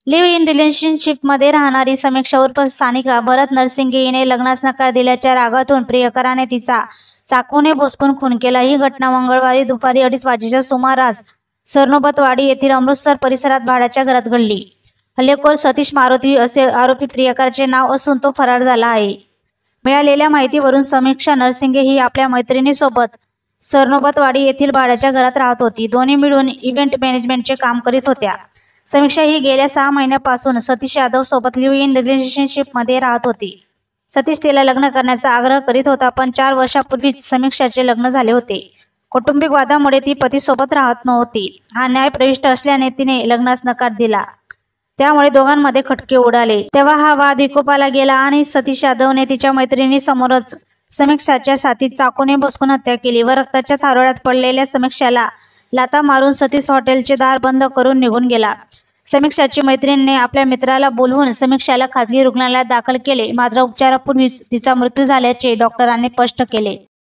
Live in रिलेशनशिपमध्ये राहणारी समीक्षा उर्फ सानिका भरत नरसिंगे हिने लग्नास नकार दिल्याच्या रागातून प्रियकराने तिचा चाकूने भोसकून खून केला। ही घटना मंगळवारी दुपारी 2:30 वाजेच्या सुमारास सरनोबतवाडी येथील अमृतसर परिसरात भाड्याच्या घरात घडली। हल्लेखोर सतीश मारुती असे आरोपी प्रियकराचे नाव असून तो फरार झाला आहे। मिळालेल्या माहितीवरून समीक्षा नरसिंगे ही आपल्या मैत्रिणीसोबत सरनोबतवाडी येथील भाड्याच्या घरात राहत होती। दोन्ही मिळून इव्हेंट मॅनेजमेंटचे काम करीत होत्या। समीक्षा ही गेल्या 6 महिन्यापासून सतीश यादव सोबत लिव्ह इन रिलेशनशिपमध्ये राहत होती। सतीश तिला लग्न करण्याचा आग्रह करीत होता, पण 4 वर्षापूर्वीच समीक्षाचे लग्न झाले होते। कौटुंबिक वादामुळे ती पतीसोबत राहत नव्हती। हा न्याय प्रविष्ट असल्याने तिने लग्नास नकार दिला, त्यामुळे दोघांमध्ये खटके उडाले। तेव्हा हा वाद विकोपाला गेला आणि सतीश यादवने तिच्या मैत्रिणीसमोरच समीक्षाच्या छातीत चाकूने भोसकून हत्या केली व रक्ताच्या थारोळ्यात पडलेल्या समीक्षाला लाथा मारून सतीश हॉटेलचे दार बंद करून निघून गेला। समीक्षाची मैत्रिणीने आपल्या मित्राला बोलवून समीक्षाला खासगी रुग्णालयात दाखल केले, मात्र उपचारापूर्वीच तिचा मृत्यू झाल्याचे डॉक्टरांनी स्पष्ट केले।